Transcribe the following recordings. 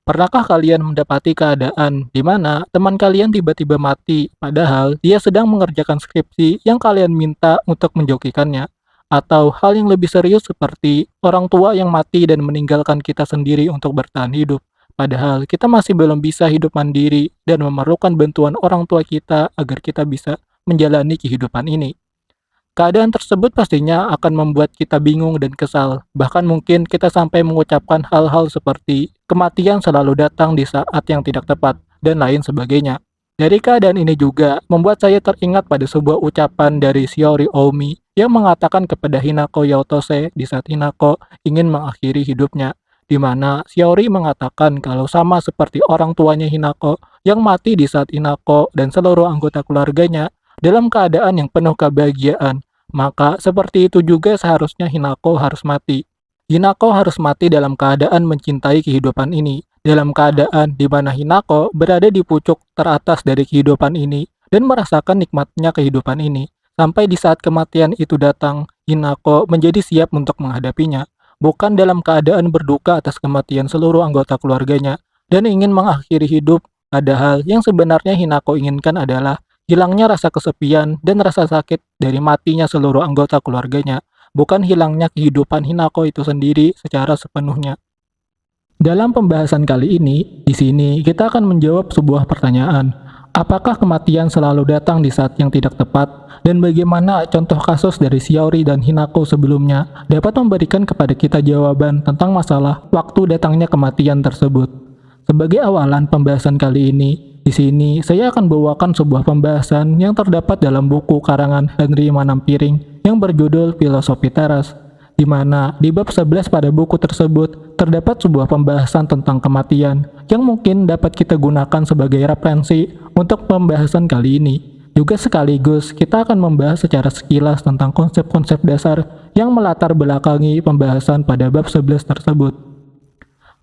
Pernahkah kalian mendapati keadaan di mana teman kalian tiba-tiba mati, padahal dia sedang mengerjakan skripsi yang kalian minta untuk menjokikannya? Atau hal yang lebih serius seperti orang tua yang mati dan meninggalkan kita sendiri untuk bertahan hidup, padahal kita masih belum bisa hidup mandiri dan memerlukan bantuan orang tua kita agar kita bisa menjalani kehidupan ini. Keadaan tersebut pastinya akan membuat kita bingung dan kesal, bahkan mungkin kita sampai mengucapkan hal-hal seperti kematian selalu datang di saat yang tidak tepat, dan lain sebagainya. Dari keadaan ini juga membuat saya teringat pada sebuah ucapan dari Shiori Omi yang mengatakan kepada Hinako Yaotose di saat Hinako ingin mengakhiri hidupnya, di mana Shiori mengatakan kalau sama seperti orang tuanya Hinako yang mati di saat Hinako dan seluruh anggota keluarganya dalam keadaan yang penuh kebahagiaan, maka seperti itu juga seharusnya Hinako harus mati. Hinako harus mati dalam keadaan mencintai kehidupan ini, dalam keadaan di mana Hinako berada di pucuk teratas dari kehidupan ini dan merasakan nikmatnya kehidupan ini. Sampai di saat kematian itu datang, Hinako menjadi siap untuk menghadapinya, bukan dalam keadaan berduka atas kematian seluruh anggota keluarganya dan ingin mengakhiri hidup, padahal yang sebenarnya Hinako inginkan adalah hilangnya rasa kesepian dan rasa sakit dari matinya seluruh anggota keluarganya, bukan hilangnya kehidupan Hinako itu sendiri secara sepenuhnya. Dalam pembahasan kali ini, di sini kita akan menjawab sebuah pertanyaan. Apakah kematian selalu datang di saat yang tidak tepat? Dan bagaimana contoh kasus dari Shiori dan Hinako sebelumnya dapat memberikan kepada kita jawaban tentang masalah waktu datangnya kematian tersebut? Sebagai awalan pembahasan kali ini, di sini saya akan bawakan sebuah pembahasan yang terdapat dalam buku karangan Henry Manampiring yang berjudul Filosofi Teras, di mana di bab 11 pada buku tersebut terdapat sebuah pembahasan tentang kematian yang mungkin dapat kita gunakan sebagai referensi untuk pembahasan kali ini. Juga sekaligus kita akan membahas secara sekilas tentang konsep-konsep dasar yang melatar belakangi pembahasan pada bab 11 tersebut.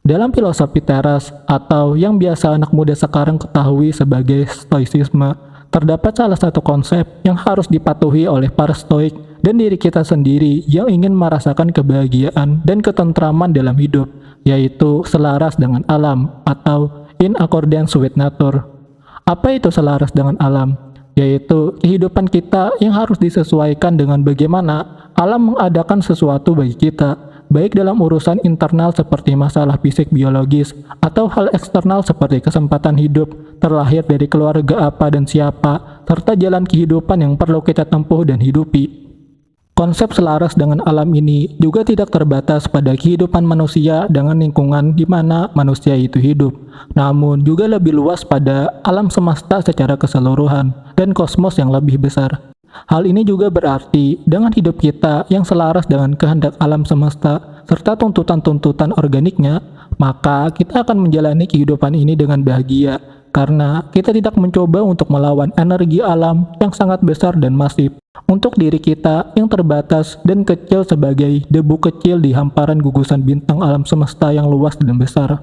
Dalam filosofi teras atau yang biasa anak muda sekarang ketahui sebagai stoicisme, terdapat salah satu konsep yang harus dipatuhi oleh para stoik dan diri kita sendiri yang ingin merasakan kebahagiaan dan ketentraman dalam hidup, yaitu selaras dengan alam atau in accordance with nature. Apa itu selaras dengan alam? Yaitu kehidupan kita yang harus disesuaikan dengan bagaimana alam mengadakan sesuatu bagi kita, baik dalam urusan internal seperti masalah fisik biologis atau hal eksternal seperti kesempatan hidup, terlahir dari keluarga apa dan siapa, serta jalan kehidupan yang perlu kita tempuh dan hidupi. Konsep selaras dengan alam ini juga tidak terbatas pada kehidupan manusia dengan lingkungan di mana manusia itu hidup, namun juga lebih luas pada alam semesta secara keseluruhan dan kosmos yang lebih besar. Hal ini juga berarti dengan hidup kita yang selaras dengan kehendak alam semesta serta tuntutan-tuntutan organiknya, maka kita akan menjalani kehidupan ini dengan bahagia karena kita tidak mencoba untuk melawan energi alam yang sangat besar dan masif untuk diri kita yang terbatas dan kecil sebagai debu kecil di hamparan gugusan bintang alam semesta yang luas dan besar.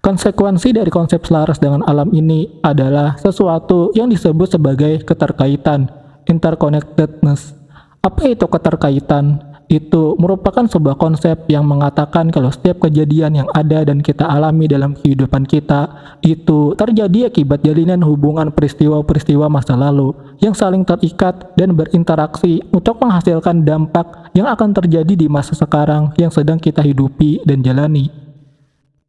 Konsekuensi dari konsep selaras dengan alam ini adalah sesuatu yang disebut sebagai keterkaitan, interconnectedness. Apa itu keterkaitan? Itu merupakan sebuah konsep yang mengatakan kalau setiap kejadian yang ada dan kita alami dalam kehidupan kita itu terjadi akibat jalinan hubungan peristiwa-peristiwa masa lalu yang saling terikat dan berinteraksi untuk menghasilkan dampak yang akan terjadi di masa sekarang yang sedang kita hidupi dan jalani.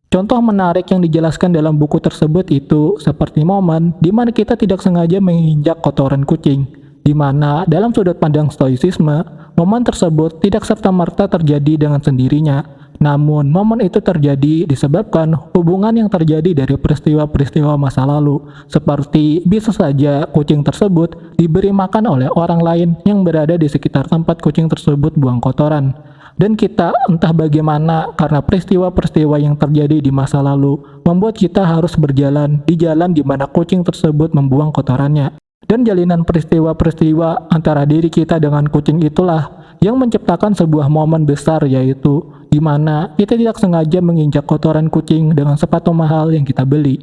Contoh menarik yang dijelaskan dalam buku tersebut itu seperti momen di mana kita tidak sengaja menginjak kotoran kucing, di mana dalam sudut pandang stoicisme, momen tersebut tidak serta-merta terjadi dengan sendirinya, namun momen itu terjadi disebabkan hubungan yang terjadi dari peristiwa-peristiwa masa lalu, seperti bisa saja kucing tersebut diberi makan oleh orang lain yang berada di sekitar tempat kucing tersebut buang kotoran. Dan kita entah bagaimana karena peristiwa-peristiwa yang terjadi di masa lalu membuat kita harus berjalan di jalan di mana kucing tersebut membuang kotorannya. Dan jalinan peristiwa-peristiwa antara diri kita dengan kucing itulah yang menciptakan sebuah momen besar, yaitu di mana kita tidak sengaja menginjak kotoran kucing dengan sepatu mahal yang kita beli.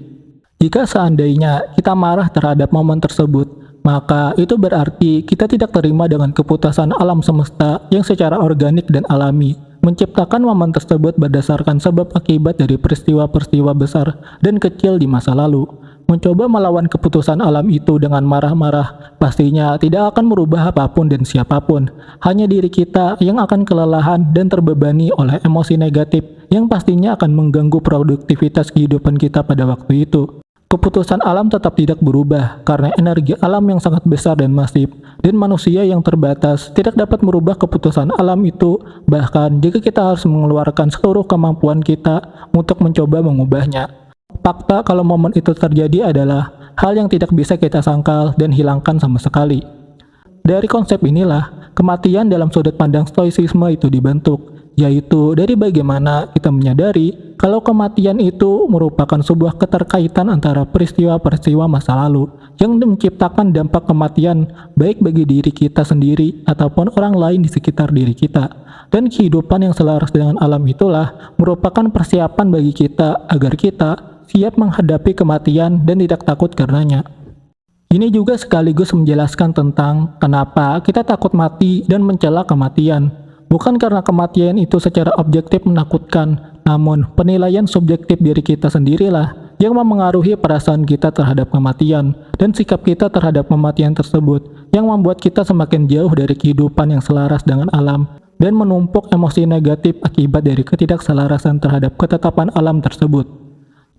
Jika seandainya kita marah terhadap momen tersebut, maka itu berarti kita tidak terima dengan keputusan alam semesta yang secara organik dan alami menciptakan momen tersebut berdasarkan sebab akibat dari peristiwa-peristiwa besar dan kecil di masa lalu. Mencoba melawan keputusan alam itu dengan marah-marah pastinya tidak akan merubah apapun dan siapapun. Hanya diri kita yang akan kelelahan dan terbebani oleh emosi negatif yang pastinya akan mengganggu produktivitas kehidupan kita pada waktu itu. Keputusan alam tetap tidak berubah karena energi alam yang sangat besar dan masif, dan manusia yang terbatas tidak dapat merubah keputusan alam itu, bahkan jika kita harus mengeluarkan seluruh kemampuan kita untuk mencoba mengubahnya. Fakta kalau momen itu terjadi adalah hal yang tidak bisa kita sangkal dan hilangkan sama sekali. Dari konsep inilah, kematian dalam sudut pandang stoicisme itu dibentuk, yaitu dari bagaimana kita menyadari kalau kematian itu merupakan sebuah keterkaitan antara peristiwa-peristiwa masa lalu yang menciptakan dampak kematian baik bagi diri kita sendiri ataupun orang lain di sekitar diri kita. Dan kehidupan yang selaras dengan alam itulah merupakan persiapan bagi kita agar kita siap menghadapi kematian dan tidak takut karenanya. Ini juga sekaligus menjelaskan tentang kenapa kita takut mati dan mencela kematian. Bukan karena kematian itu secara objektif menakutkan, namun penilaian subjektif diri kita sendirilah yang memengaruhi perasaan kita terhadap kematian dan sikap kita terhadap kematian tersebut yang membuat kita semakin jauh dari kehidupan yang selaras dengan alam dan menumpuk emosi negatif akibat dari ketidakselarasan terhadap ketetapan alam tersebut.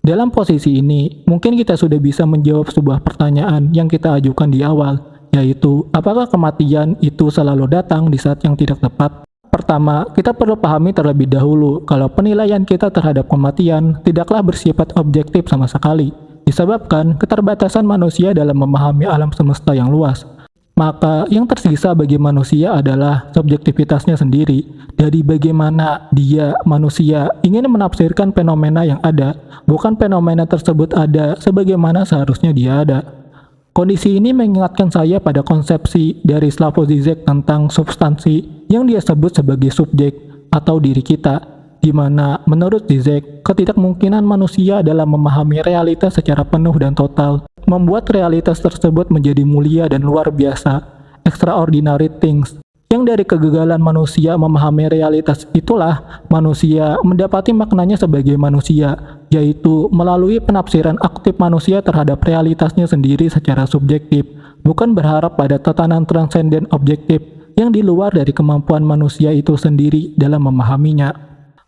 Dalam posisi ini, mungkin kita sudah bisa menjawab sebuah pertanyaan yang kita ajukan di awal, yaitu apakah kematian itu selalu datang di saat yang tidak tepat? Pertama, kita perlu pahami terlebih dahulu kalau penilaian kita terhadap kematian tidaklah bersifat objektif sama sekali, disebabkan keterbatasan manusia dalam memahami alam semesta yang luas. Maka yang tersisa bagi manusia adalah subjektivitasnya sendiri, dari bagaimana dia, manusia, ingin menafsirkan fenomena yang ada, bukan fenomena tersebut ada sebagaimana seharusnya dia ada. Kondisi ini mengingatkan saya pada konsepsi dari Slavoj Žižek tentang substansi yang dia sebut sebagai subjek atau diri kita, di mana menurut Žižek, ketidakmungkinan manusia dalam memahami realitas secara penuh dan total membuat realitas tersebut menjadi mulia dan luar biasa, extraordinary things. Yang dari kegagalan manusia memahami realitas itulah manusia mendapati maknanya sebagai manusia, yaitu melalui penafsiran aktif manusia terhadap realitasnya sendiri secara subjektif, bukan berharap pada tatanan transenden objektif yang di luar dari kemampuan manusia itu sendiri dalam memahaminya.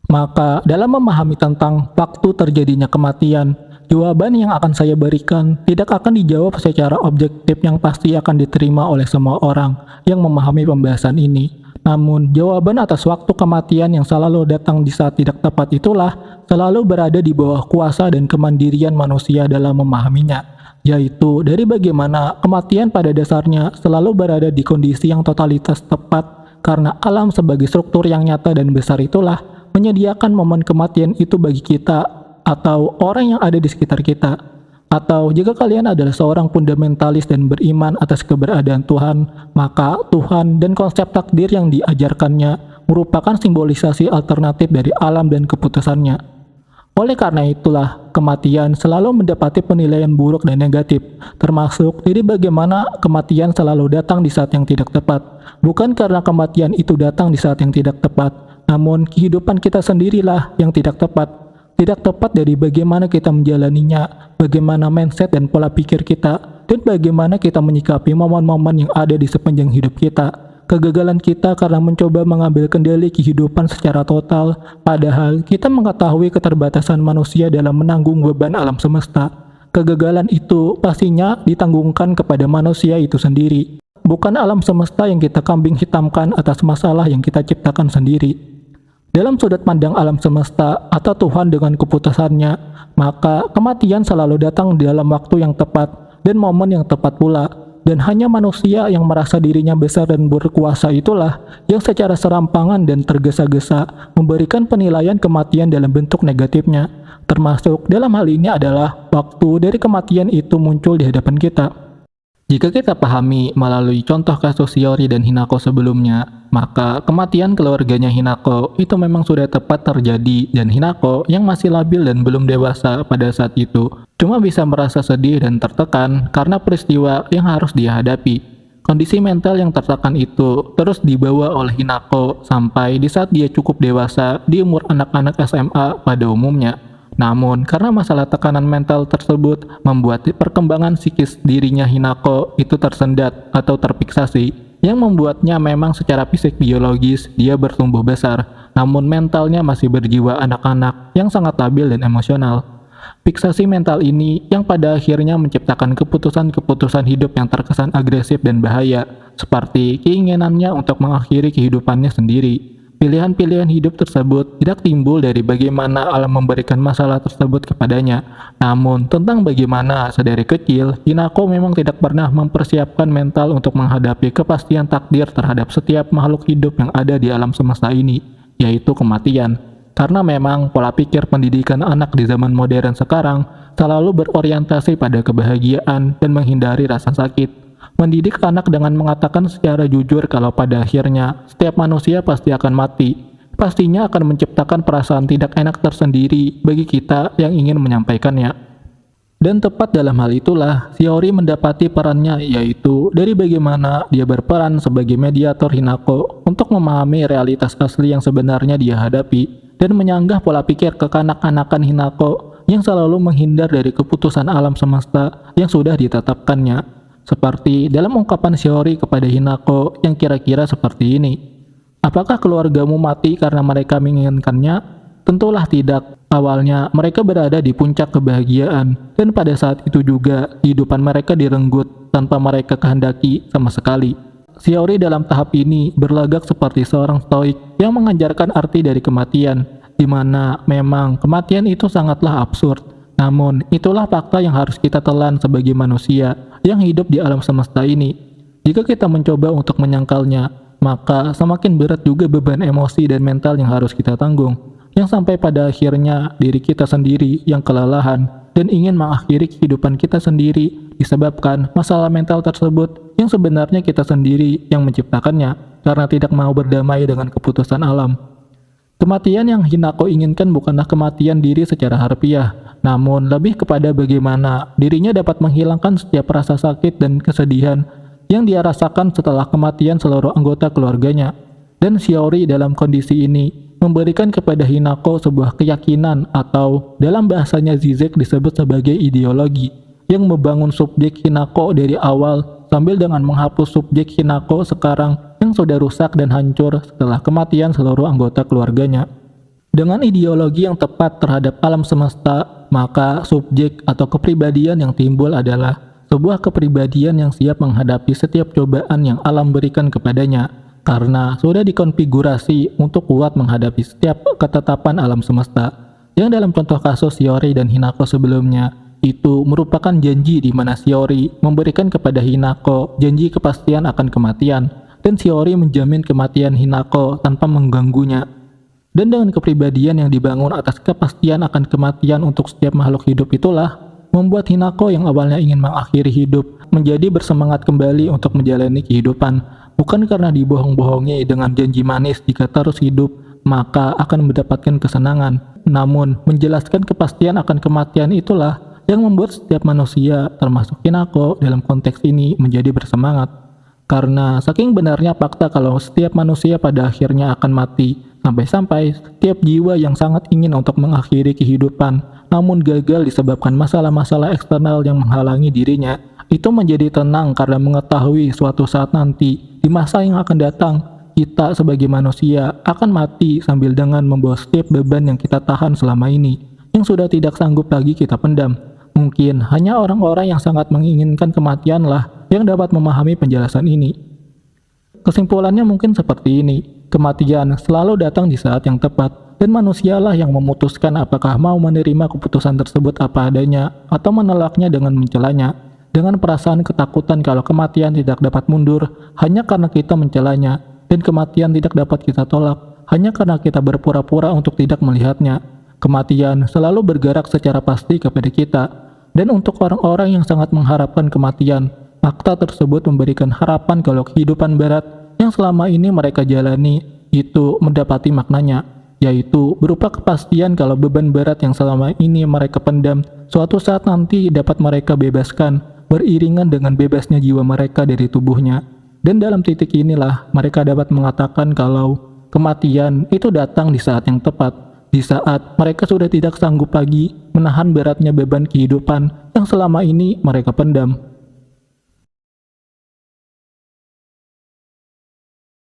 Maka dalam memahami tentang waktu terjadinya kematian, jawaban yang akan saya berikan tidak akan dijawab secara objektif yang pasti akan diterima oleh semua orang yang memahami pembahasan ini. Namun, jawaban atas waktu kematian yang selalu datang di saat tidak tepat itulah selalu berada di bawah kuasa dan kemandirian manusia dalam memahaminya, yaitu dari bagaimana kematian pada dasarnya selalu berada di kondisi yang totalitas tepat karena alam sebagai struktur yang nyata dan besar itulah menyediakan momen kematian itu bagi kita atau orang yang ada di sekitar kita. Atau jika kalian adalah seorang fundamentalis dan beriman atas keberadaan Tuhan, maka Tuhan dan konsep takdir yang diajarkannya merupakan simbolisasi alternatif dari alam dan keputusannya. Oleh karena itulah, kematian selalu mendapati penilaian buruk dan negatif, termasuk dari bagaimana kematian selalu datang di saat yang tidak tepat. Bukan karena kematian itu datang di saat yang tidak tepat, namun kehidupan kita sendirilah yang tidak tepat. Tidak tepat dari bagaimana kita menjalaninya, bagaimana mindset dan pola pikir kita, dan bagaimana kita menyikapi momen-momen yang ada di sepanjang hidup kita. Kegagalan kita karena mencoba mengambil kendali kehidupan secara total, padahal kita mengetahui keterbatasan manusia dalam menanggung beban alam semesta. Kegagalan itu pastinya ditanggungkan kepada manusia itu sendiri, bukan alam semesta yang kita kambing hitamkan atas masalah yang kita ciptakan sendiri. Dalam sudut pandang alam semesta atau Tuhan dengan keputusannya, maka kematian selalu datang dalam waktu yang tepat dan momen yang tepat pula. Dan hanya manusia yang merasa dirinya besar dan berkuasa itulah yang secara serampangan dan tergesa-gesa memberikan penilaian kematian dalam bentuk negatifnya. Termasuk dalam hal ini adalah waktu dari kematian itu muncul di hadapan kita. Jika kita pahami melalui contoh kasus Shiori dan Hinako sebelumnya, maka kematian keluarganya Hinako itu memang sudah tepat terjadi dan Hinako yang masih labil dan belum dewasa pada saat itu cuma bisa merasa sedih dan tertekan karena peristiwa yang harus dia hadapi. Kondisi mental yang tertekan itu terus dibawa oleh Hinako sampai di saat dia cukup dewasa di umur anak-anak SMA pada umumnya. Namun, karena masalah tekanan mental tersebut membuat perkembangan psikis dirinya Hinako itu tersendat atau terfiksasi, yang membuatnya memang secara fisik biologis dia bertumbuh besar, namun mentalnya masih berjiwa anak-anak yang sangat labil dan emosional. Fiksasi mental ini yang pada akhirnya menciptakan keputusan-keputusan hidup yang terkesan agresif dan bahaya, seperti keinginannya untuk mengakhiri kehidupannya sendiri. Pilihan-pilihan hidup tersebut tidak timbul dari bagaimana alam memberikan masalah tersebut kepadanya, namun tentang bagaimana sedari kecil, Hinako memang tidak pernah mempersiapkan mental untuk menghadapi kepastian takdir terhadap setiap makhluk hidup yang ada di alam semesta ini, yaitu kematian. Karena memang pola pikir pendidikan anak di zaman modern sekarang selalu berorientasi pada kebahagiaan dan menghindari rasa sakit. Mendidik anak dengan mengatakan secara jujur kalau pada akhirnya setiap manusia pasti akan mati, pastinya akan menciptakan perasaan tidak enak tersendiri bagi kita yang ingin menyampaikannya. Dan tepat dalam hal itulah, Shiori mendapati perannya, yaitu dari bagaimana dia berperan sebagai mediator Hinako untuk memahami realitas asli yang sebenarnya dia hadapi, dan menyanggah pola pikir kekanak-kanakan Hinako yang selalu menghindar dari keputusan alam semesta yang sudah ditetapkannya. Seperti dalam ungkapan Shiori kepada Hinako yang kira-kira seperti ini. Apakah keluargamu mati karena mereka menginginkannya? Tentulah tidak. Awalnya mereka berada di puncak kebahagiaan, dan pada saat itu juga kehidupan mereka direnggut tanpa mereka kehendaki sama sekali. Shiori dalam tahap ini berlagak seperti seorang stoik yang mengajarkan arti dari kematian, di mana memang kematian itu sangatlah absurd. Namun, itulah fakta yang harus kita telan sebagai manusia yang hidup di alam semesta ini. Jika kita mencoba untuk menyangkalnya, maka semakin berat juga beban emosi dan mental yang harus kita tanggung, yang sampai pada akhirnya diri kita sendiri yang kelelahan dan ingin mengakhiri kehidupan kita sendiri disebabkan masalah mental tersebut yang sebenarnya kita sendiri yang menciptakannya karena tidak mau berdamai dengan keputusan alam. Kematian yang Hinako inginkan bukanlah kematian diri secara harfiah, namun lebih kepada bagaimana dirinya dapat menghilangkan setiap rasa sakit dan kesedihan yang dia rasakan setelah kematian seluruh anggota keluarganya. Dan Shiori dalam kondisi ini memberikan kepada Hinako sebuah keyakinan atau dalam bahasanya Zizek disebut sebagai ideologi yang membangun subjek Hinako dari awal sambil dengan menghapus subjek Hinako sekarang yang sudah rusak dan hancur setelah kematian seluruh anggota keluarganya. Dengan ideologi yang tepat terhadap alam semesta, maka subjek atau kepribadian yang timbul adalah sebuah kepribadian yang siap menghadapi setiap cobaan yang alam berikan kepadanya, karena sudah dikonfigurasi untuk kuat menghadapi setiap ketetapan alam semesta. Yang dalam contoh kasus Shiori dan Hinako sebelumnya, itu merupakan janji di mana Shiori memberikan kepada Hinako janji kepastian akan kematian, dan Shiori menjamin kematian Hinako tanpa mengganggunya. Dan dengan kepribadian yang dibangun atas kepastian akan kematian untuk setiap makhluk hidup itulah, membuat Hinako yang awalnya ingin mengakhiri hidup menjadi bersemangat kembali untuk menjalani kehidupan, bukan karena dibohong-bohongi dengan janji manis jika terus hidup maka akan mendapatkan kesenangan, namun menjelaskan kepastian akan kematian itulah yang membuat setiap manusia, termasuk Hinako dalam konteks ini, menjadi bersemangat. Karena saking benarnya fakta kalau setiap manusia pada akhirnya akan mati, sampai-sampai setiap jiwa yang sangat ingin untuk mengakhiri kehidupan, namun gagal disebabkan masalah-masalah eksternal yang menghalangi dirinya, itu menjadi tenang karena mengetahui suatu saat nanti, di masa yang akan datang, kita sebagai manusia akan mati sambil dengan membawa setiap beban yang kita tahan selama ini, yang sudah tidak sanggup lagi kita pendam. Mungkin hanya orang-orang yang sangat menginginkan kematianlah yang dapat memahami penjelasan ini. Kesimpulannya mungkin seperti ini, kematian selalu datang di saat yang tepat, dan manusialah yang memutuskan apakah mau menerima keputusan tersebut apa adanya, atau menolaknya dengan mencelanya, dengan perasaan ketakutan kalau kematian tidak dapat mundur, hanya karena kita mencelanya, dan kematian tidak dapat kita tolak, hanya karena kita berpura-pura untuk tidak melihatnya. Kematian selalu bergerak secara pasti kepada kita, dan untuk orang-orang yang sangat mengharapkan kematian, fakta tersebut memberikan harapan kalau kehidupan berat yang selama ini mereka jalani itu mendapati maknanya, yaitu berupa kepastian kalau beban berat yang selama ini mereka pendam suatu saat nanti dapat mereka bebaskan beriringan dengan bebasnya jiwa mereka dari tubuhnya. Dan dalam titik inilah mereka dapat mengatakan kalau kematian itu datang di saat yang tepat, di saat mereka sudah tidak sanggup lagi menahan beratnya beban kehidupan yang selama ini mereka pendam.